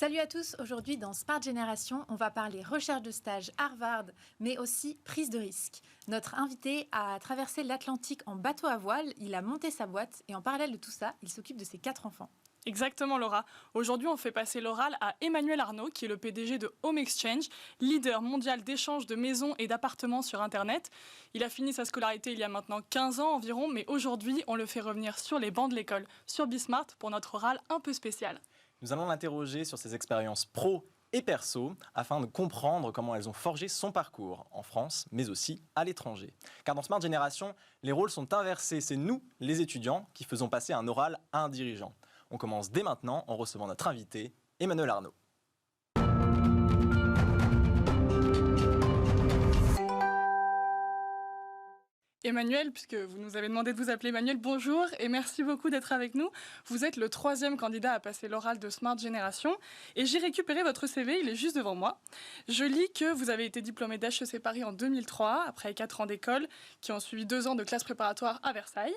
Salut à tous, aujourd'hui dans Smart Génération, on va parler recherche de stage Harvard, mais aussi prise de risque. Notre invité a traversé l'Atlantique en bateau à voile, il a monté sa boîte et en parallèle de tout ça, il s'occupe de ses 4 enfants. Exactement Laura. Aujourd'hui, on fait passer l'oral à Emmanuel Arnaud, qui est le PDG de Home Exchange, leader mondial d'échange de maisons et d'appartements sur Internet. Il a fini sa scolarité il y a maintenant 15 ans environ, mais aujourd'hui, on le fait revenir sur les bancs de l'école, sur Bismart, pour notre oral un peu spécial. Nous allons l'interroger sur ses expériences pro et perso afin de comprendre comment elles ont forgé son parcours en France, mais aussi à l'étranger. Car dans Smart Génération, les rôles sont inversés. C'est nous, les étudiants, qui faisons passer un oral à un dirigeant. On commence dès maintenant en recevant notre invité, Emmanuel Arnaud. Emmanuel, puisque vous nous avez demandé de vous appeler Emmanuel, bonjour et merci beaucoup d'être avec nous. Vous êtes le 3e candidat à passer l'oral de Smart Génération et j'ai récupéré votre CV, il est juste devant moi. Je lis que vous avez été diplômé d'HEC Paris en 2003, après 4 ans d'école, qui ont suivi 2 ans de classe préparatoire à Versailles.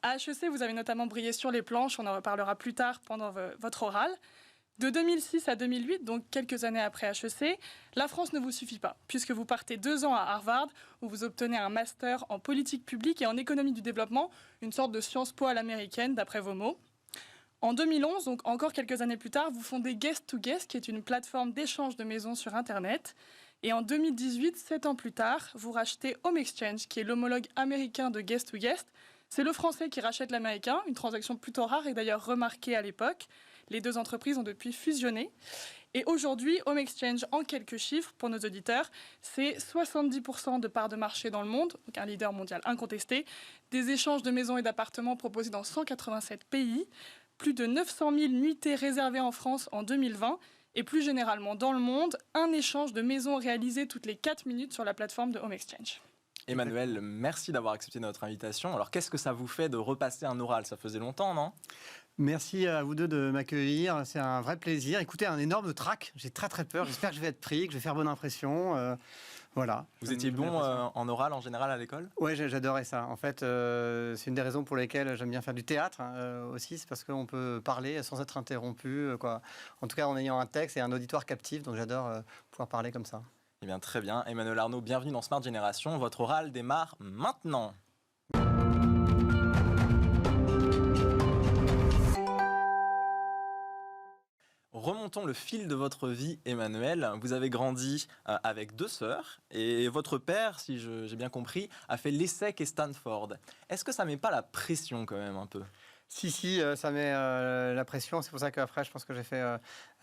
À HEC, vous avez notamment brillé sur les planches, on en reparlera plus tard pendant votre oral. De 2006 à 2008, donc quelques années après HEC, la France ne vous suffit pas, puisque vous partez 2 ans à Harvard, où vous obtenez un master en politique publique et en économie du développement, une sorte de Sciences Po à l'américaine, d'après vos mots. En 2011, donc encore quelques années plus tard, vous fondez Guest to Guest, qui est une plateforme d'échange de maisons sur Internet. Et en 2018, 7 ans plus tard, vous rachetez Home Exchange, qui est l'homologue américain de Guest to Guest. C'est le français qui rachète l'américain, une transaction plutôt rare et d'ailleurs remarquée à l'époque. Les 2 entreprises ont depuis fusionné. Et aujourd'hui, Home Exchange, en quelques chiffres pour nos auditeurs, c'est 70% de parts de marché dans le monde, donc un leader mondial incontesté, des échanges de maisons et d'appartements proposés dans 187 pays, plus de 900 000 nuitées réservées en France en 2020, et plus généralement dans le monde, un échange de maisons réalisé toutes les 4 minutes sur la plateforme de Home Exchange. Emmanuel, merci d'avoir accepté notre invitation. Alors, qu'est-ce que ça vous fait de repasser un oral? Ça faisait longtemps, non? Merci à vous deux de m'accueillir, c'est un vrai plaisir. Écoutez, un énorme trac, j'ai très peur, j'espère que je vais être pris, que je vais faire bonne impression. Voilà. Vous étiez bon en oral en général à l'école? Oui, j'adorais ça. En fait, c'est une des raisons pour lesquelles j'aime bien faire du théâtre aussi, c'est parce qu'on peut parler sans être interrompu, quoi. En tout cas en ayant un texte et un auditoire captif, donc j'adore pouvoir parler comme ça. Eh bien, très bien. Emmanuel Arnaud, bienvenue dans Smart Génération. Votre oral démarre maintenant. Remontons le fil de votre vie, Emmanuel. Vous avez grandi avec 2 sœurs et votre père, si j'ai bien compris, a fait l'ESSEC et Stanford. Est-ce que ça met pas la pression quand même un peu? Si, ça met la pression. C'est pour ça qu'après, je pense que j'ai fait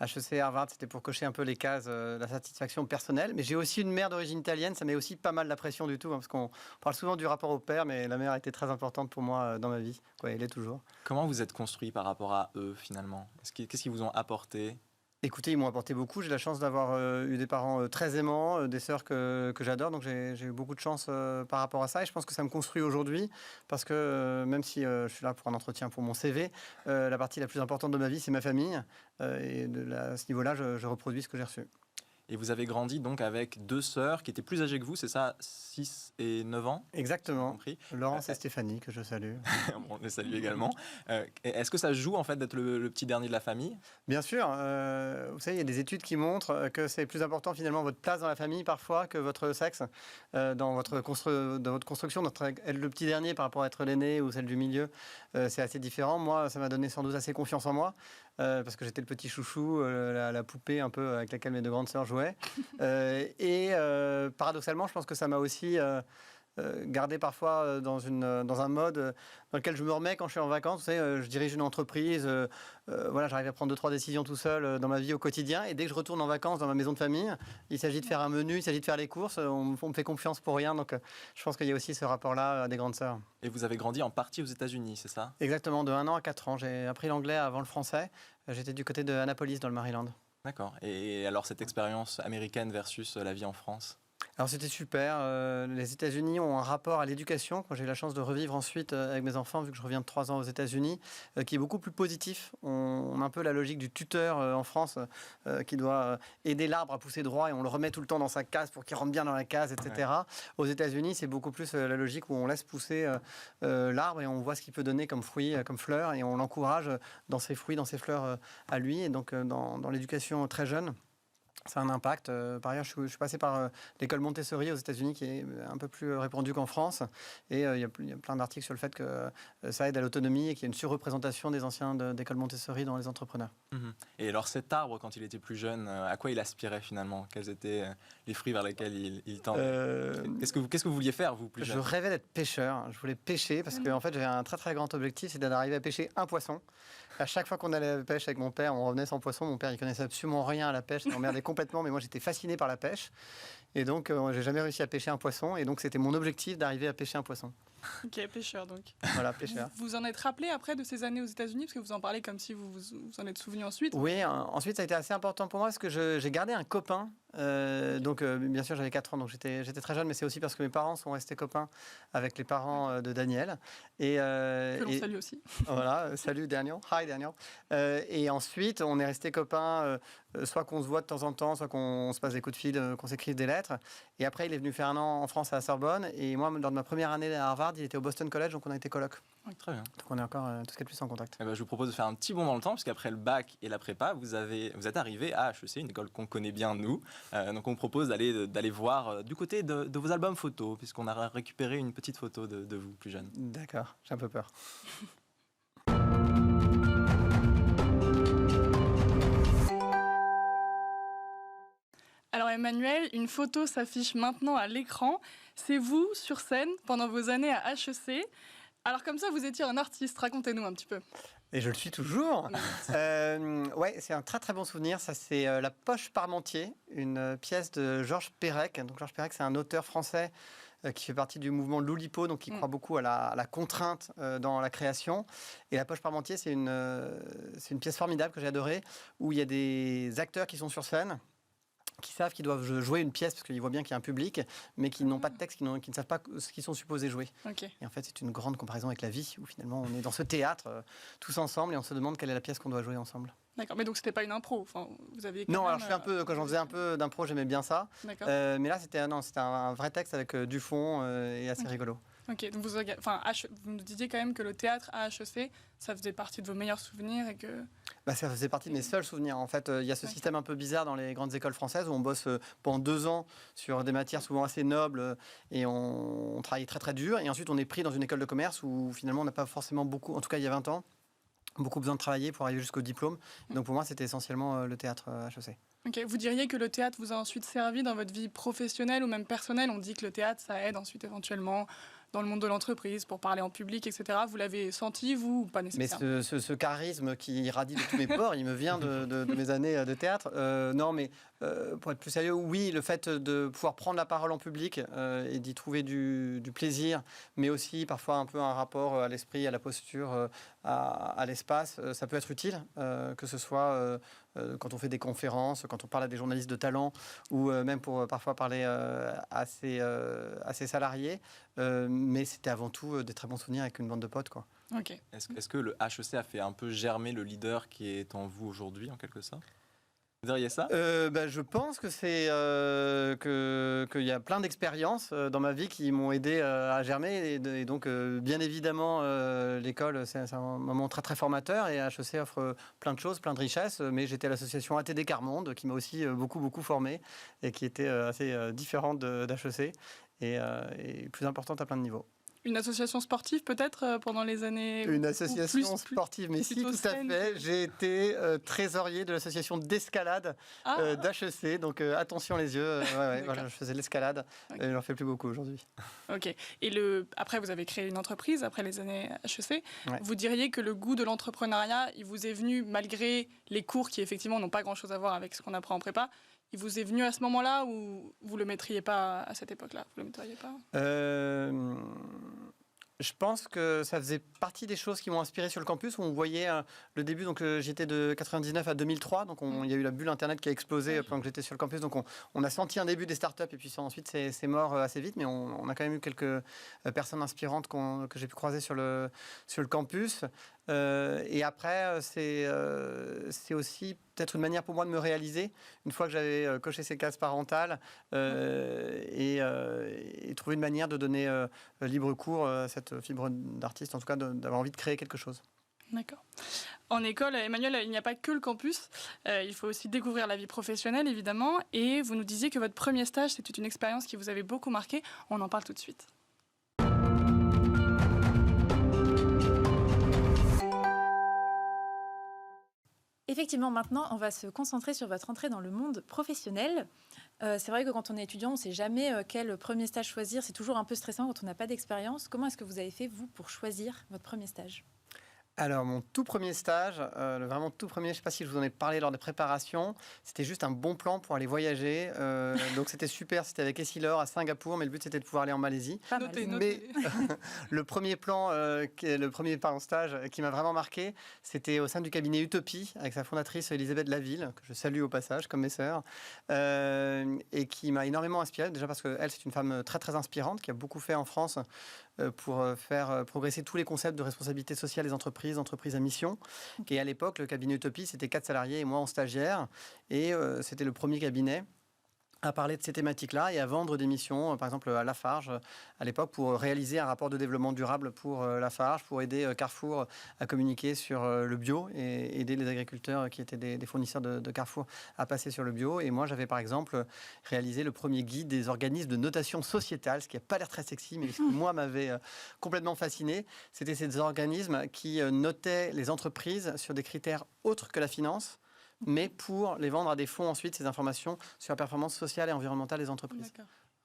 HEC et Harvard. C'était pour cocher un peu les cases de la satisfaction personnelle. Mais j'ai aussi une mère d'origine italienne. Ça met aussi pas mal la pression du tout. Parce qu'on parle souvent du rapport au père, mais la mère a été très importante pour moi dans ma vie. Quoi, elle est toujours. Comment vous êtes construit par rapport à eux, finalement? Qu'est-ce qu'ils vous ont apporté? Écoutez, ils m'ont apporté beaucoup. J'ai la chance d'avoir eu des parents très aimants, des sœurs que j'adore. Donc j'ai eu beaucoup de chance par rapport à ça. Et je pense que ça me construit aujourd'hui. Parce que même si je suis là pour un entretien pour mon CV, la partie la plus importante de ma vie, c'est ma famille. Et à ce niveau-là, je reproduis ce que j'ai reçu. Et vous avez grandi donc avec 2 sœurs qui étaient plus âgées que vous, c'est ça, 6 et 9 ans? Exactement. Laurence et Stéphanie, que je salue. On les salue également. Est-ce que ça joue en fait d'être le petit dernier de la famille? Bien sûr. Vous savez, il y a des études qui montrent que c'est plus important finalement votre place dans la famille parfois que votre sexe dans votre construction. Être le petit dernier par rapport à être l'aîné ou celle du milieu, c'est assez différent. Moi, ça m'a donné sans doute assez confiance en moi. Parce que j'étais le petit chouchou, la poupée un peu avec laquelle mes 2 grandes sœurs jouaient. Paradoxalement, je pense que ça m'a aussi gardé parfois dans un mode dans lequel je me remets quand je suis en vacances. Vous savez, je dirige une entreprise, voilà, j'arrive à prendre 2-3 décisions tout seul dans ma vie au quotidien. Et dès que je retourne en vacances dans ma maison de famille, il s'agit de faire un menu, il s'agit de faire les courses. On me fait confiance pour rien. Donc je pense qu'il y a aussi ce rapport-là des grandes sœurs. Et vous avez grandi en partie aux États-Unis, c'est ça? Exactement, de 1 an à 4 ans. J'ai appris l'anglais avant le français. J'étais du côté de Annapolis, dans le Maryland. D'accord. Et alors cette expérience américaine versus la vie en France? Alors c'était super. Les États-Unis ont un rapport à l'éducation. Moi, j'ai eu la chance de revivre ensuite avec mes enfants, vu que je reviens de 3 ans aux États-Unis, qui est beaucoup plus positif. On a un peu la logique du tuteur en France, qui doit aider l'arbre à pousser droit et on le remet tout le temps dans sa case pour qu'il rentre bien dans la case, etc. Ouais. Aux États-Unis, c'est beaucoup plus la logique où on laisse pousser l'arbre et on voit ce qu'il peut donner comme fruits, comme fleurs, et on l'encourage dans ses fruits, dans ses fleurs à lui. Et donc dans l'éducation très jeune, ça a un impact. Par ailleurs, je suis passé par l'école Montessori aux États-Unis, qui est un peu plus répandue qu'en France. Et il y a plein d'articles sur le fait que ça aide à l'autonomie et qu'il y a une surreprésentation des anciens d'école Montessori dans les entrepreneurs. Et alors cet arbre, quand il était plus jeune, à quoi il aspirait finalement? Quels étaient les fruits vers lesquels il tendait? Qu'est-ce que vous vouliez faire, vous, plus jeune? Je rêvais d'être pêcheur. Je voulais pêcher parce que en fait, j'avais un très très grand objectif, c'est d'arriver à pêcher un poisson. À chaque fois qu'on allait à la pêche avec mon père, on revenait sans poisson. Mon père, il connaissait absolument rien à la pêche, il m'emmerdait complètement, mais moi, j'étais fasciné par la pêche. Et donc, j'ai jamais réussi à pêcher un poisson. Et donc, c'était mon objectif d'arriver à pêcher un poisson. Ok, pêcheur donc. Voilà, pêcheur. Vous en êtes rappelé après de ces années aux États-Unis, parce que vous en parlez comme si vous en êtes souvenu ensuite. Oui, ensuite ça a été assez important pour moi parce que j'ai gardé un copain. Donc bien sûr j'avais 4 ans, donc j'étais très jeune, mais c'est aussi parce que mes parents sont restés copains avec les parents de Daniel. Que l'on salue aussi. Voilà, salut Daniel, hi Daniel. Et ensuite on est restés copains, soit qu'on se voit de temps en temps, soit qu'on se passe des coups de fil, qu'on s'écrive des lettres. Et après il est venu faire 1 an en France à la Sorbonne, et moi lors de ma première année à Harvard, il était au Boston College, donc on a été coloc. Oui, très bien. Donc on est encore tout ce qui est plus en contact. Eh ben, je vous propose de faire un petit bond dans le temps, puisqu'après le bac et la prépa, vous êtes arrivé à HEC, une école qu'on connaît bien nous. Donc on propose d'aller voir du côté de vos albums photos, puisqu'on a récupéré une petite photo de vous plus jeune. D'accord, j'ai un peu peur. Alors Emmanuel, une photo s'affiche maintenant à l'écran. C'est vous sur scène pendant vos années à HEC. Alors comme ça, vous étiez un artiste, racontez-nous un petit peu. Et je le suis toujours. Ouais, c'est un très très bon souvenir. Ça, c'est La Poche Parmentier, une pièce de Georges Perec. Donc Georges Perec, c'est un auteur français qui fait partie du mouvement Loulipo, donc qui croit beaucoup à la contrainte dans la création. Et La Poche Parmentier, c'est une pièce formidable que j'ai adorée, où il y a des acteurs qui sont sur scène, qui savent qu'ils doivent jouer une pièce parce qu'ils voient bien qu'il y a un public, mais qui n'ont pas de texte, qui ne savent pas ce qu'ils sont supposés jouer. Okay. Et en fait, c'est une grande comparaison avec la vie, où finalement on est dans ce théâtre tous ensemble et on se demande quelle est la pièce qu'on doit jouer ensemble. D'accord, mais donc c'était pas une impro, enfin, vous aviez non, alors quand j'en faisais un peu d'impro, j'aimais bien ça. Mais là, c'était un vrai texte avec du fond et assez rigolo. Ok, donc vous nous disiez quand même que le théâtre à HEC, ça faisait partie de vos meilleurs souvenirs et que... Ça faisait partie de mes seuls souvenirs. En fait, il y a ce système un peu bizarre dans les grandes écoles françaises où on bosse pendant 2 ans sur des matières souvent assez nobles et on travaille très très dur. Et ensuite, on est pris dans une école de commerce où finalement on n'a pas forcément beaucoup, en tout cas il y a 20 ans, beaucoup besoin de travailler pour arriver jusqu'au diplôme. Donc pour moi, c'était essentiellement le théâtre à HEC. Ok, vous diriez que le théâtre vous a ensuite servi dans votre vie professionnelle ou même personnelle? On dit que le théâtre, ça aide ensuite éventuellement dans le monde de l'entreprise, pour parler en public, etc. Vous l'avez senti, vous, ou pas nécessairement? Mais ce charisme qui irradie de tous mes pores, il me vient de mes années de théâtre. Non, mais pour être plus sérieux, oui, le fait de pouvoir prendre la parole en public et d'y trouver du plaisir, mais aussi parfois un peu un rapport à l'esprit, à la posture, à l'espace, ça peut être utile, que ce soit quand on fait des conférences, quand on parle à des journalistes de talent, ou même pour parfois parler à ses salariés. Mais c'était avant tout des très bons souvenirs avec une bande de potes, quoi. Okay. Est-ce que le HEC a fait un peu germer le leader qui est en vous aujourd'hui, en quelque sorte? Vous diriez ça? Je pense que qu'il y a plein d'expériences dans ma vie qui m'ont aidé à germer. Et donc, bien évidemment, l'école, c'est un moment très, très formateur. Et HEC offre plein de choses, plein de richesses. Mais j'étais à l'association ATD Carmonde, qui m'a aussi beaucoup, beaucoup formé et qui était assez différente d'HEC et plus importante à plein de niveaux. Une association sportive peut-être pendant les années... Une association sportive, mais si, tout à fait. J'ai été trésorier de l'association d'escalade d'HEC, donc attention les yeux. Voilà, je faisais de l'escalade, et j'en fais plus beaucoup aujourd'hui. Ok. Et après, vous avez créé une entreprise après les années HEC. Ouais. Vous diriez que le goût de l'entrepreneuriat, il vous est venu malgré les cours qui effectivement n'ont pas grand-chose à voir avec ce qu'on apprend en prépa. Il vous est venu à ce moment-là ou vous ne le mettriez pas à cette époque-là? Vous le mettriez pas? Je pense que ça faisait partie des choses qui m'ont inspiré sur le campus, où on voyait le début, donc j'étais de 99 à 2003, donc il y a eu la bulle Internet qui a explosé pendant que j'étais sur le campus, donc on a senti un début des startups, et puis ensuite c'est mort assez vite, mais on a quand même eu quelques personnes inspirantes que j'ai pu croiser sur le campus. Et après, c'est aussi peut-être une manière pour moi de me réaliser, une fois que j'avais coché ces cases parentales, et trouver une manière de donner libre cours à cette fibre d'artiste, en tout cas d'avoir envie de créer quelque chose. D'accord. En école, Emmanuel, il n'y a pas que le campus. Il faut aussi découvrir la vie professionnelle, évidemment. Et vous nous disiez que votre premier stage, c'était une expérience qui vous avait beaucoup marqué. On en parle tout de suite. Effectivement, maintenant, on va se concentrer sur votre entrée dans le monde professionnel. C'est vrai que quand on est étudiant, on ne sait jamais quel premier stage choisir. C'est toujours un peu stressant quand on n'a pas d'expérience. Comment est-ce que vous avez fait, vous, pour choisir votre premier stage ? Alors, mon tout premier stage, vraiment tout premier, je ne sais pas si je vous en ai parlé lors des préparations, c'était juste un bon plan pour aller voyager. Donc, c'était super, c'était avec Essilor à Singapour, mais le but, c'était de pouvoir aller en Malaisie. Notez. Mais le premier plan, le premier stage qui m'a vraiment marqué, c'était au sein du cabinet Utopie, avec sa fondatrice Elisabeth Laville, que je salue au passage, comme mes sœurs, et qui m'a énormément inspiré, déjà parce qu'elle, c'est une femme très, très inspirante, qui a beaucoup fait en France pour faire progresser tous les concepts de responsabilité sociale des entreprises à mission. Et à l'époque, le cabinet Utopie, c'était 4 salariés et moi en stagiaire. Et c'était le premier cabinet à parler de ces thématiques-là et à vendre des missions, par exemple à Lafarge, à l'époque, pour réaliser un rapport de développement durable pour Lafarge, pour aider Carrefour à communiquer sur le bio et aider les agriculteurs qui étaient des fournisseurs de Carrefour à passer sur le bio. Et moi, j'avais par exemple réalisé le premier guide des organismes de notation sociétale, ce qui n'a pas l'air très sexy, mais ce qui, moi, m'avait complètement fasciné. C'était ces organismes qui notaient les entreprises sur des critères autres que la finance, mais pour les vendre à des fonds ensuite, ces informations sur la performance sociale et environnementale des entreprises.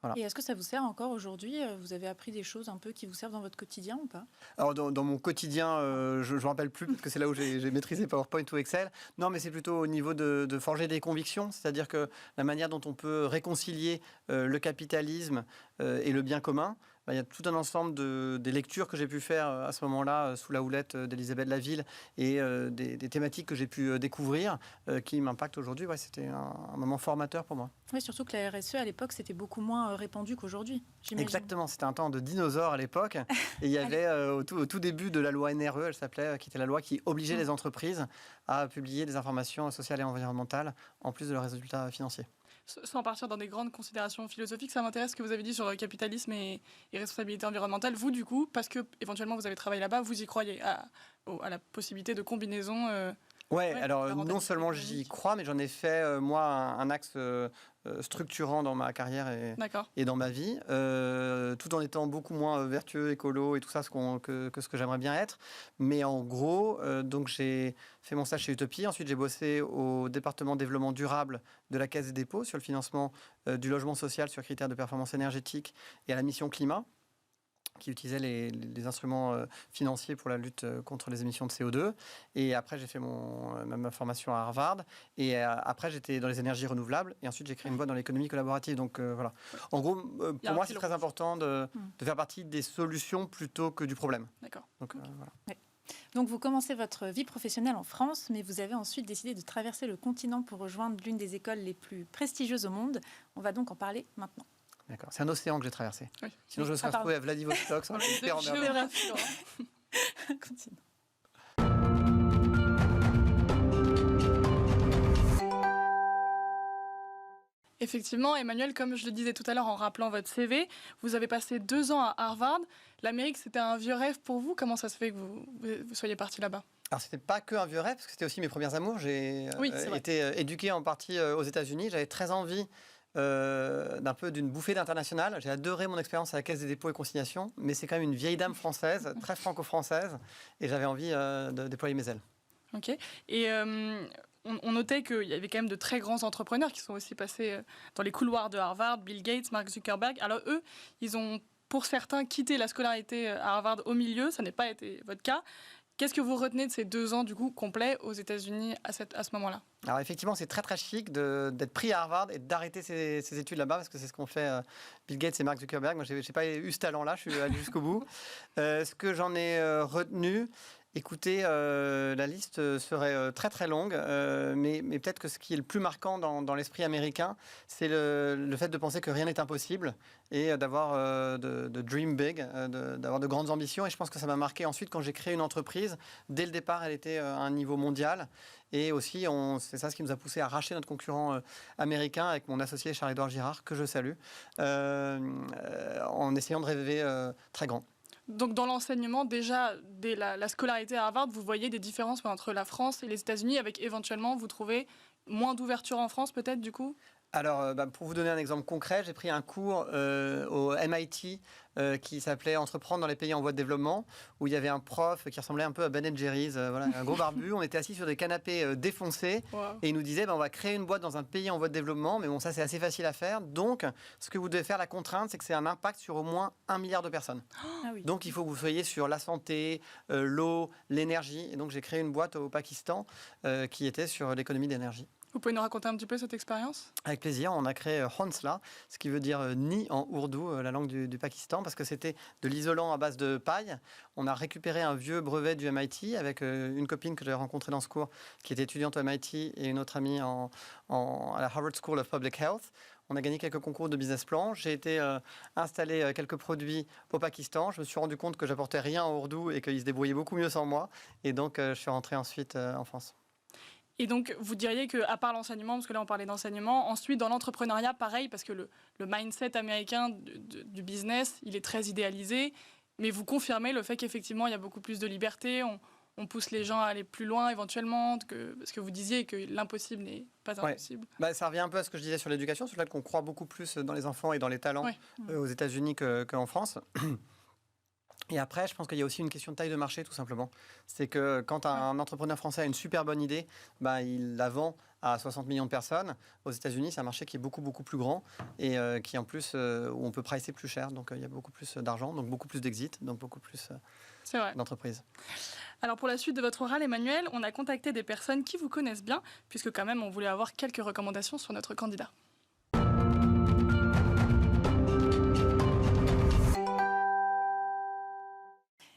Voilà. Et est-ce que ça vous sert encore aujourd'hui ? Vous avez appris des choses un peu qui vous servent dans votre quotidien ou pas ? Alors dans mon quotidien, je ne me rappelle plus, parce que c'est là où j'ai maîtrisé PowerPoint ou Excel. Non, mais c'est plutôt au niveau de forger des convictions, c'est-à-dire que la manière dont on peut réconcilier le capitalisme et le bien commun. Il y a tout un ensemble des lectures que j'ai pu faire à ce moment-là sous la houlette d'Elisabeth Laville et des thématiques que j'ai pu découvrir qui m'impactent aujourd'hui. Ouais, c'était un moment formateur pour moi. Oui, surtout que la RSE à l'époque c'était beaucoup moins répandu qu'aujourd'hui. J'imagine. Exactement, c'était un temps de dinosaures à l'époque. Et il y avait au tout début de la loi NRE, elle s'appelait, qui était la loi qui obligeait les entreprises à publier des informations sociales et environnementales en plus de leurs résultats financiers. Sans partir dans des grandes considérations philosophiques, ça m'intéresse ce que vous avez dit sur le capitalisme et responsabilité environnementale. Vous, du coup, parce que éventuellement vous avez travaillé là-bas, vous y croyez à la possibilité de combinaison Ouais, alors non seulement j'y crois, mais j'en ai fait, moi, un axe structurant dans ma carrière et dans ma vie, tout en étant beaucoup moins vertueux, écolo et tout ça que ce que j'aimerais bien être. Mais en gros, donc j'ai fait mon stage chez Utopie. Ensuite, j'ai bossé au département développement durable de la Caisse des dépôts sur le financement du logement social sur critères de performance énergétique et à la mission climat, qui utilisait les instruments financiers pour la lutte contre les émissions de CO2. Et après, j'ai fait ma formation à Harvard. Et après, j'étais dans les énergies renouvelables. Et ensuite, j'ai créé une boîte dans l'économie collaborative. Donc, voilà. En gros, pour moi, c'est très important de faire partie des solutions plutôt que du problème. D'accord. Donc, voilà. Ouais. Donc, vous commencez votre vie professionnelle en France, mais vous avez ensuite décidé de traverser le continent pour rejoindre l'une des écoles les plus prestigieuses au monde. On va donc en parler maintenant. D'accord. C'est un océan que j'ai traversé. Oui. Sinon, je me serais retrouvé à Vladivostok. Ça aurait été hyper emmerdant. Continue. Effectivement, Emmanuel, comme je le disais tout à l'heure en rappelant votre CV, vous avez passé 2 ans à Harvard. L'Amérique, c'était un vieux rêve pour vous. Comment ça se fait que vous soyez parti là-bas ? Alors, c'était pas que un vieux rêve, parce que c'était aussi mes premiers amours. J'ai été éduqué en partie aux États-Unis. J'avais très envie d'une bouffée d'international. J'ai adoré mon expérience à la Caisse des dépôts et consignations, mais c'est quand même une vieille dame française, très franco-française, et j'avais envie de déployer mes ailes. Ok. Et on notait qu'il y avait quand même de très grands entrepreneurs qui sont aussi passés dans les couloirs de Harvard, Bill Gates, Mark Zuckerberg. Alors eux, ils ont, pour certains, quitté la scolarité à Harvard au milieu. Ça n'a pas été votre cas. Qu'est-ce que vous retenez de ces 2 ans du coup complets aux États-Unis à ce moment-là? Alors effectivement, c'est très très chic d'être pris à Harvard et d'arrêter ses études là-bas, parce que c'est ce qu'ont fait Bill Gates et Mark Zuckerberg. Moi, j'ai pas eu ce talent-là, je suis allé jusqu'au bout. Ce que j'en ai retenu, écoutez, la liste serait très très longue, mais peut-être que ce qui est le plus marquant dans l'esprit américain, c'est le fait de penser que rien n'est impossible et d'avoir de dream big, d'avoir de grandes ambitions. Et je pense que ça m'a marqué ensuite quand j'ai créé une entreprise. Dès le départ, elle était à un niveau mondial. Et aussi, c'est ça ce qui nous a poussé à racheter notre concurrent américain avec mon associé Charles-Édouard Girard, que je salue, en essayant de rêver très grand. Donc dans l'enseignement, déjà, dès la scolarité à Harvard, vous voyez des différences entre la France et les États-Unis, avec éventuellement, vous trouvez moins d'ouverture en France peut-être du coup? Alors, pour vous donner un exemple concret, j'ai pris un cours au MIT qui s'appelait Entreprendre dans les pays en voie de développement, où il y avait un prof qui ressemblait un peu à Ben Jerry's, voilà, un gros barbu. On était assis sur des canapés défoncés et il nous disait on va créer une boîte dans un pays en voie de développement, mais bon, ça c'est assez facile à faire. Donc, ce que vous devez faire, la contrainte, c'est que c'est un impact sur au moins 1 milliard de personnes. Ah oui. Donc, il faut que vous soyez sur la santé, l'eau, l'énergie. Et donc, j'ai créé une boîte au Pakistan qui était sur l'économie d'énergie. Vous pouvez nous raconter un petit peu cette expérience? Avec plaisir, on a créé Honsla, ce qui veut dire nid en ourdou, la langue du Pakistan, parce que c'était de l'isolant à base de paille. On a récupéré un vieux brevet du MIT avec une copine que j'avais rencontrée dans ce cours, qui était étudiante au MIT, et une autre amie à la Harvard School of Public Health. On a gagné quelques concours de business plan. J'ai été installer quelques produits au Pakistan. Je me suis rendu compte que j'apportais rien en ourdou et qu'ils se débrouillaient beaucoup mieux sans moi. Et donc, je suis rentré ensuite en France. Et donc, vous diriez qu'à part l'enseignement, parce que là on parlait d'enseignement, ensuite dans l'entrepreneuriat, pareil, parce que le mindset américain du business, il est très idéalisé, mais vous confirmez le fait qu'effectivement il y a beaucoup plus de liberté, on pousse les gens à aller plus loin éventuellement, parce que vous disiez que l'impossible n'est pas impossible. Ouais. Ça revient un peu à ce que je disais sur l'éducation, sur le fait qu'on croit beaucoup plus dans les enfants et dans les talents aux États-Unis qu'en France. Et après, je pense qu'il y a aussi une question de taille de marché, tout simplement. C'est que quand un entrepreneur français a une super bonne idée, il la vend à 60 millions de personnes. Aux États-Unis, c'est un marché qui est beaucoup, beaucoup plus grand et qui, en plus, où on peut pricer plus cher. Donc, il y a beaucoup plus d'argent, donc beaucoup plus d'exit, donc beaucoup plus d'entreprises. Alors, pour la suite de votre oral, Emmanuel, on a contacté des personnes qui vous connaissent bien, puisque quand même, on voulait avoir quelques recommandations sur notre candidat.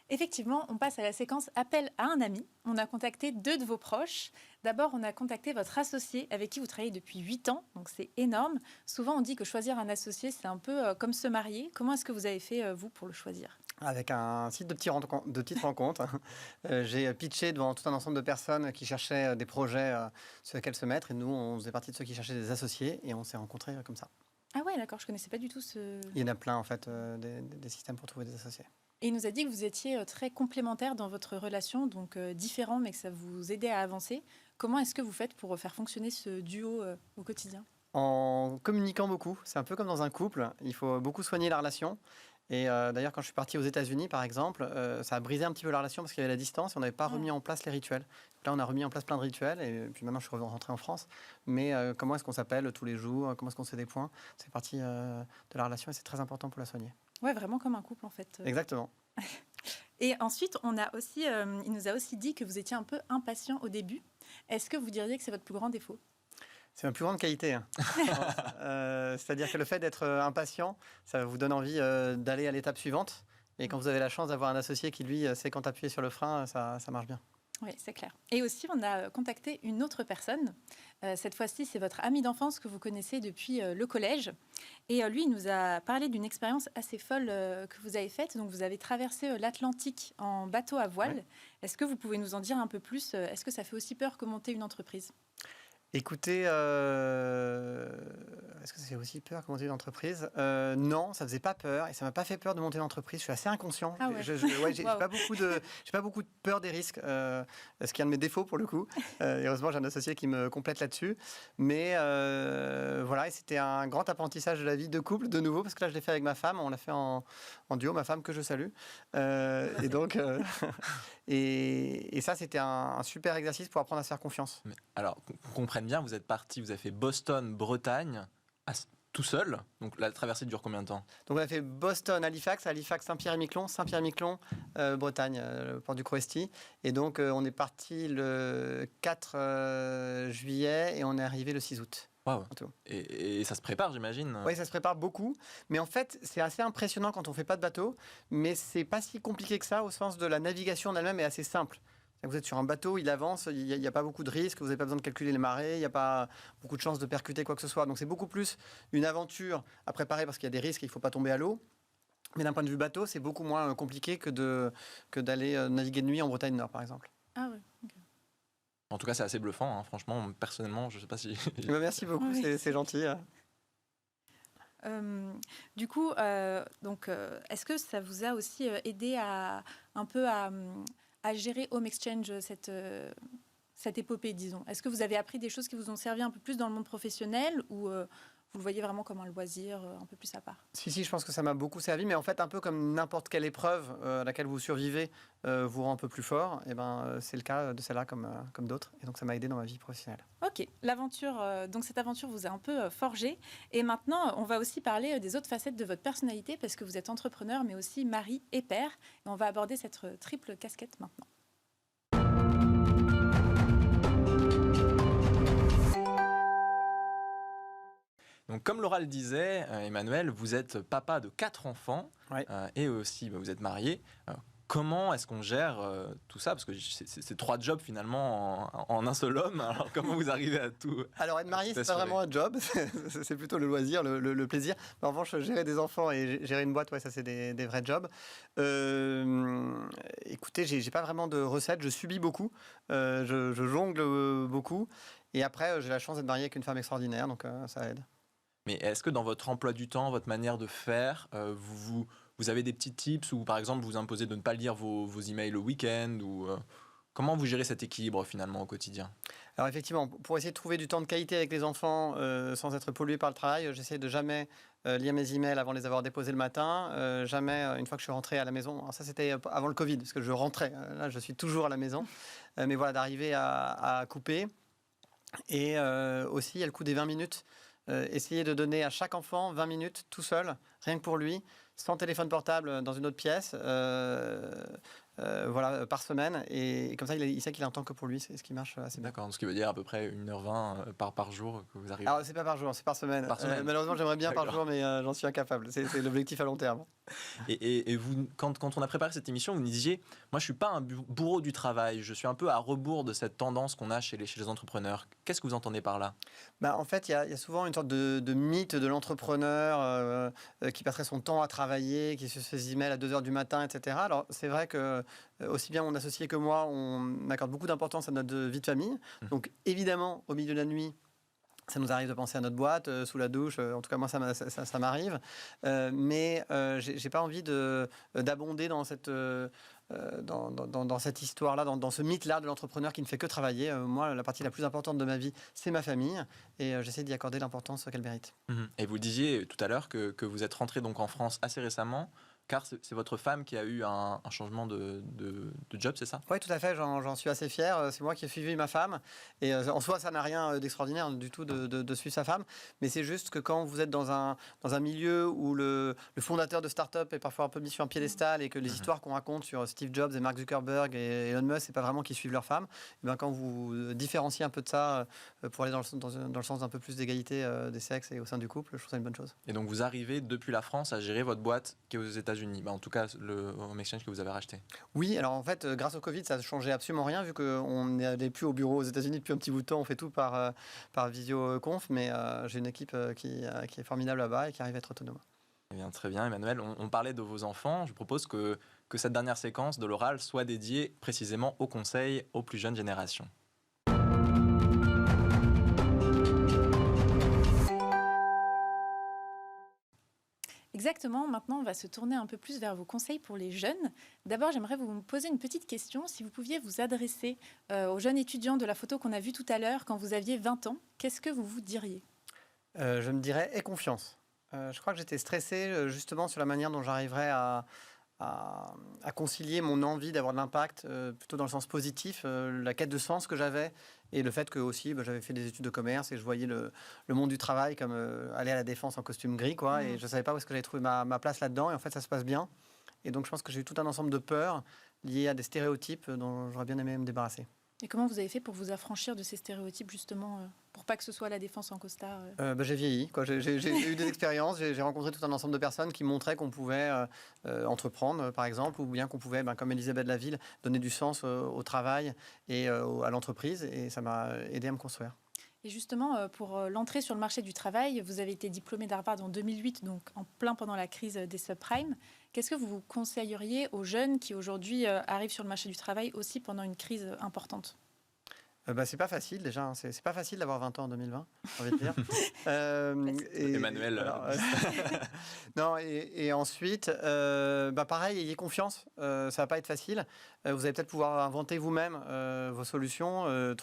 Effectivement, on passe à la séquence appel à un ami. On a contacté 2 de vos proches. D'abord, on a contacté votre associé avec qui vous travaillez depuis 8 ans, donc c'est énorme. Souvent, on dit que choisir un associé, c'est un peu comme se marier. Comment est-ce que vous avez fait, vous, pour le choisir ? Avec un site de petites rencontres. J'ai pitché devant tout un ensemble de personnes qui cherchaient des projets sur lesquels se mettre. Et nous, on faisait partie de ceux qui cherchaient des associés et on s'est rencontrés comme ça. Ah ouais, d'accord, je ne connaissais pas du tout ce... Il y en a plein, en fait, des systèmes pour trouver des associés. Et il nous a dit que vous étiez très complémentaires dans votre relation, donc différents, mais que ça vous aidait à avancer. Comment est-ce que vous faites pour faire fonctionner ce duo au quotidien ? En communiquant beaucoup. C'est un peu comme dans un couple. Il faut beaucoup soigner la relation. Et d'ailleurs, quand je suis parti aux États-Unis, par exemple, ça a brisé un petit peu la relation parce qu'il y avait la distance et on n'avait pas remis en place les rituels. Là, on a remis en place plein de rituels et puis maintenant, je suis rentré en France. Mais comment est-ce qu'on s'appelle tous les jours ? Comment est-ce qu'on se fait des points ? C'est partie de la relation et c'est très important pour la soigner. Ouais, vraiment comme un couple, en fait. Exactement. Et ensuite, il nous a aussi dit que vous étiez un peu impatient au début. Est-ce que vous diriez que c'est votre plus grand défaut ? C'est ma plus grande qualité. Hein. C'est-à-dire que le fait d'être impatient, ça vous donne envie d'aller à l'étape suivante. Et quand vous avez la chance d'avoir un associé qui, lui, sait quand appuyer sur le frein, ça marche bien. Oui, c'est clair. Et aussi, on a contacté une autre personne. Cette fois-ci, c'est votre ami d'enfance que vous connaissez depuis le collège. Et lui, il nous a parlé d'une expérience assez folle que vous avez faite. Donc, vous avez traversé l'Atlantique en bateau à voile. Ouais. Est-ce que vous pouvez nous en dire un peu plus ? Est-ce que ça fait aussi peur que monter une entreprise ? Écoutez, est-ce que ça fait aussi peur de monter une entreprise ? Non, ça ne faisait pas peur et ça ne m'a pas fait peur de monter une entreprise. Je suis assez inconscient. Ah ouais. J'ai pas beaucoup de peur des risques, ce qui est un de mes défauts pour le coup. Heureusement, j'ai un associé qui me complète là-dessus. Mais voilà, et c'était un grand apprentissage de la vie de couple, de nouveau, parce que là, je l'ai fait avec ma femme. On l'a fait en duo, ma femme que je salue. Et donc, et ça, c'était un super exercice pour apprendre à se faire confiance. Alors, qu'on comprenne bien, vous êtes parti, vous avez fait Boston, Bretagne, tout seul. Donc la traversée dure combien de temps? Donc on a fait Boston, Halifax, Halifax, Saint-Pierre-et-Miquelon, Saint-Pierre-et-Miquelon, Bretagne, le port du Croesti. Et donc on est parti le 4 juillet et on est arrivé le 6 août. Waouh. Et ça se prépare, j'imagine. Oui, ça se prépare beaucoup. Mais en fait, c'est assez impressionnant quand on ne fait pas de bateau. Mais c'est pas si compliqué que ça au sens de la navigation en elle-même est assez simple. Vous êtes sur un bateau, il avance, il n'y a pas beaucoup de risques, vous n'avez pas besoin de calculer les marées, il n'y a pas beaucoup de chances de percuter quoi que ce soit. Donc c'est beaucoup plus une aventure à préparer parce qu'il y a des risques et il ne faut pas tomber à l'eau. Mais d'un point de vue bateau, c'est beaucoup moins compliqué que d'aller naviguer de nuit en Bretagne Nord, par exemple. Ah ouais. En tout cas, c'est assez bluffant. Franchement, personnellement, je ne sais pas si... Merci beaucoup, Oui. c'est gentil. Du coup, est-ce que ça vous a aussi aidé à gérer Home Exchange, cette épopée, disons? Est-ce que vous avez appris des choses qui vous ont servi un peu plus dans le monde professionnel ou vous le voyez vraiment comme un loisir un peu plus à part? Si, je pense que ça m'a beaucoup servi, mais en fait, un peu comme n'importe quelle épreuve à laquelle vous survivez vous rend un peu plus fort, et c'est le cas de celle-là comme d'autres, et donc ça m'a aidé dans ma vie professionnelle. Ok, donc cette aventure vous a un peu forgé, et maintenant on va aussi parler des autres facettes de votre personnalité, parce que vous êtes entrepreneur, mais aussi mari et père, et on va aborder cette triple casquette maintenant. Donc, comme Laura le disait, Emmanuel, vous êtes papa de 4 enfants Ouais. et aussi vous êtes marié. Comment est-ce qu'on gère tout ça? Parce que c'est 3 jobs finalement en un seul homme. Alors comment vous arrivez à tout? Alors être marié, c'est pas vraiment un job, c'est plutôt le loisir, le plaisir. Mais en revanche, gérer des enfants et gérer une boîte, ouais, ça c'est des vrais jobs. Écoutez, j'ai pas vraiment de recette, je subis beaucoup, je jongle beaucoup. Et après, j'ai la chance d'être marié avec une femme extraordinaire, donc ça aide. Mais est-ce que dans votre emploi du temps, votre manière de faire, vous avez des petits tips ou par exemple vous imposez de ne pas lire vos emails le week-end ou comment vous gérez cet équilibre finalement au quotidien? Alors effectivement, pour essayer de trouver du temps de qualité avec les enfants sans être pollué par le travail, j'essaie de jamais lire mes emails avant de les avoir déposés le matin, jamais une fois que je suis rentré à la maison. Alors ça c'était avant le Covid parce que je rentrais, là je suis toujours à la maison, mais voilà, d'arriver à couper. Et aussi il y a le coup des 20 minutes. Essayer de donner à chaque enfant 20 minutes tout seul, rien que pour lui, sans téléphone portable dans une autre pièce, par semaine. Et comme ça, il sait qu'il a un temps que pour lui, c'est ce qui marche assez bien. D'accord, ce qui veut dire à peu près 1h20 par jour que vous arrivez. Alors, c'est pas par jour, c'est par semaine. Malheureusement, j'aimerais bien par jour, mais j'en suis incapable. C'est l'objectif à long terme. Et vous, quand on a préparé cette émission, vous nous disiez, moi je suis pas un bourreau du travail, je suis un peu à rebours de cette tendance qu'on a chez les entrepreneurs. Qu'est-ce que vous entendez par là? En fait, il y a souvent une sorte de mythe de l'entrepreneur qui passerait son temps à travailler, qui se fait des emails à 2h du matin, etc. Alors, c'est vrai que aussi bien mon associé que moi, on accorde beaucoup d'importance à notre vie de famille. Donc, évidemment, au milieu de la nuit, ça nous arrive de penser à notre boîte, sous la douche. En tout cas, moi, ça m'arrive. Mais j'ai pas envie d'abonder dans cette... dans cette histoire-là, dans ce mythe-là de l'entrepreneur qui ne fait que travailler. Moi, la partie la plus importante de ma vie, c'est ma famille. Et j'essaie d'y accorder l'importance qu'elle mérite. Et vous disiez tout à l'heure que vous êtes rentré donc en France assez récemment, car c'est votre femme qui a eu un changement de job, c'est ça? Oui, tout à fait, j'en suis assez fier. C'est moi qui ai suivi ma femme. Et en soi, ça n'a rien d'extraordinaire du tout de suivre sa femme. Mais c'est juste que quand vous êtes dans un milieu où le fondateur de start-up est parfois un peu mis sur un piédestal et que les histoires qu'on raconte sur Steve Jobs et Mark Zuckerberg et Elon Musk, c'est pas vraiment qu'ils suivent leur femme. Et quand vous différenciez un peu de ça pour aller dans le sens d'un peu plus d'égalité des sexes et au sein du couple, je trouve ça une bonne chose. Et donc vous arrivez depuis la France à gérer votre boîte qui est aux États-Unis, en tout cas le Home Exchange que vous avez racheté. Oui, alors en fait, grâce au Covid, ça n'a changé absolument rien vu qu'on n'est plus au bureau aux États-Unis depuis un petit bout de temps. On fait tout par visioconf, mais j'ai une équipe qui est formidable là-bas et qui arrive à être autonome. Eh bien, très bien, Emmanuel. On parlait de vos enfants. Je propose que cette dernière séquence de l'oral soit dédiée précisément aux conseils aux plus jeunes générations. Exactement, maintenant on va se tourner un peu plus vers vos conseils pour les jeunes. D'abord, j'aimerais vous poser une petite question. Si vous pouviez vous adresser aux jeunes étudiants de la photo qu'on a vue tout à l'heure quand vous aviez 20 ans, qu'est-ce que vous vous diriez? Je me dirais aie confiance. Je crois que j'étais stressé justement sur la manière dont j'arriverais à à concilier mon envie d'avoir de l'impact, plutôt dans le sens positif, la quête de sens que j'avais, et le fait que aussi j'avais fait des études de commerce et je voyais le monde du travail comme aller à la défense en costume gris, quoi, et je ne savais pas où est-ce que j'allais trouver ma place là-dedans, et en fait ça se passe bien. Et donc je pense que j'ai eu tout un ensemble de peurs liées à des stéréotypes dont j'aurais bien aimé me débarrasser. Et comment vous avez fait pour vous affranchir de ces stéréotypes, justement, pour pas que ce soit la défense en costard J'ai vieilli, quoi. J'ai eu des expériences, j'ai rencontré tout un ensemble de personnes qui montraient qu'on pouvait entreprendre, par exemple, ou bien qu'on pouvait, comme Elisabeth Laville, donner du sens au travail et à l'entreprise, et ça m'a aidé à me construire. Et justement, pour l'entrée sur le marché du travail, vous avez été diplômé d'Harvard en 2008, donc en plein pendant la crise des subprimes. Qu'est-ce que vous conseilleriez aux jeunes qui aujourd'hui arrivent sur le marché du travail aussi pendant une crise importante ? C'est pas facile déjà, hein. C'est pas facile d'avoir 20 ans en 2020, j'ai envie de dire. Emmanuel. Non, et ensuite, pareil, ayez confiance, ça va pas être facile. Vous allez peut-être pouvoir inventer vous-même vos solutions,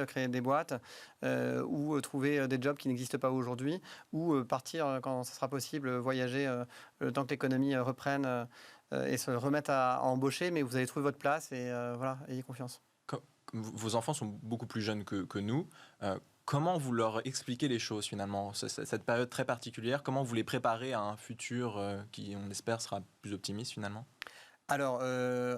créer des boîtes, ou trouver des jobs qui n'existent pas aujourd'hui, ou partir quand ce sera possible, voyager le temps que l'économie reprenne et se remettre à embaucher, mais vous allez trouver votre place et voilà, ayez confiance. Vos enfants sont beaucoup plus jeunes que nous. Comment vous leur expliquez les choses finalement, cette période très particulière? Comment vous les préparez à un futur qui, on espère, sera plus optimiste finalement? Alors,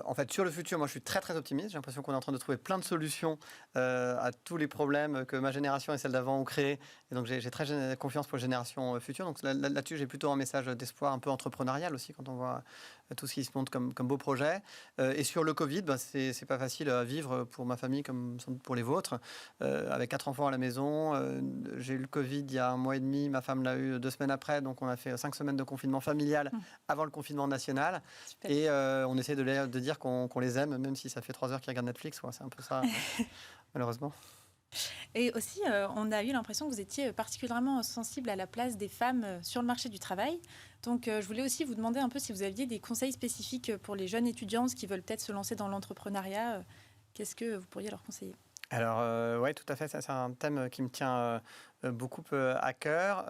en fait, sur le futur, moi, je suis très, très optimiste. J'ai l'impression qu'on est en train de trouver plein de solutions à tous les problèmes que ma génération et celle d'avant ont créés. Et donc, j'ai très confiance pour les générations futures. Donc, là-dessus, j'ai plutôt un message d'espoir un peu entrepreneurial aussi quand on voit tout ce qui se monte comme beau projet. Et sur le Covid, c'est pas facile à vivre pour ma famille comme sans doute pour les vôtres. Avec 4 enfants à la maison, j'ai eu le Covid il y a 1 mois et demi. Ma femme l'a eu 2 semaines après. Donc, on a fait 5 semaines de confinement familial avant le confinement national. Super. Et on essaie de dire qu'on les aime, même si ça fait 3 heures qu'ils regardent Netflix. Ouais, c'est un peu ça, malheureusement. Et aussi, on a eu l'impression que vous étiez particulièrement sensible à la place des femmes sur le marché du travail. Donc, je voulais aussi vous demander un peu si vous aviez des conseils spécifiques pour les jeunes étudiants qui veulent peut-être se lancer dans l'entrepreneuriat. Qu'est-ce que vous pourriez leur conseiller ? Alors, oui, tout à fait. Ça, c'est un thème qui me tient beaucoup à cœur.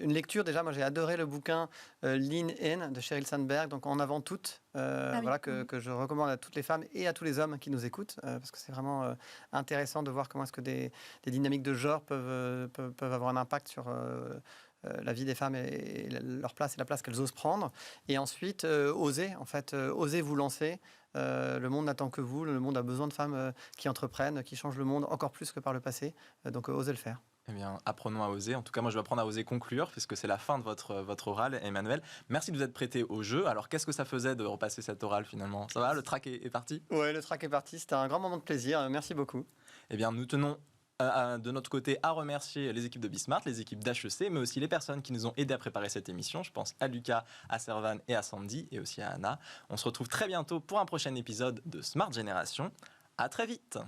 Une lecture, déjà, moi, j'ai adoré le bouquin Lean In de Sheryl Sandberg, donc En avant toutes, voilà, que je recommande à toutes les femmes et à tous les hommes qui nous écoutent, parce que c'est vraiment intéressant de voir comment est-ce que des dynamiques de genre peuvent avoir un impact sur la vie des femmes et leur place et la place qu'elles osent prendre. Et ensuite, oser vous lancer. Le monde n'attend que vous. Le monde a besoin de femmes qui entreprennent, qui changent le monde encore plus que par le passé. Donc, osez le faire. Eh bien, apprenons à oser. En tout cas, moi, je vais apprendre à oser conclure, puisque c'est la fin de votre oral, Emmanuel. Merci de vous être prêté au jeu. Alors, qu'est-ce que ça faisait de repasser cet oral, finalement? Ça va, le track est parti? Oui, le track est parti. C'était un grand moment de plaisir. Merci beaucoup. Eh bien, nous tenons de notre côté à remercier les équipes de Bismart, les équipes d'HEC, mais aussi les personnes qui nous ont aidés à préparer cette émission. Je pense à Lucas, à Servan et à Sandy, et aussi à Anna. On se retrouve très bientôt pour un prochain épisode de Smart Génération. À très vite.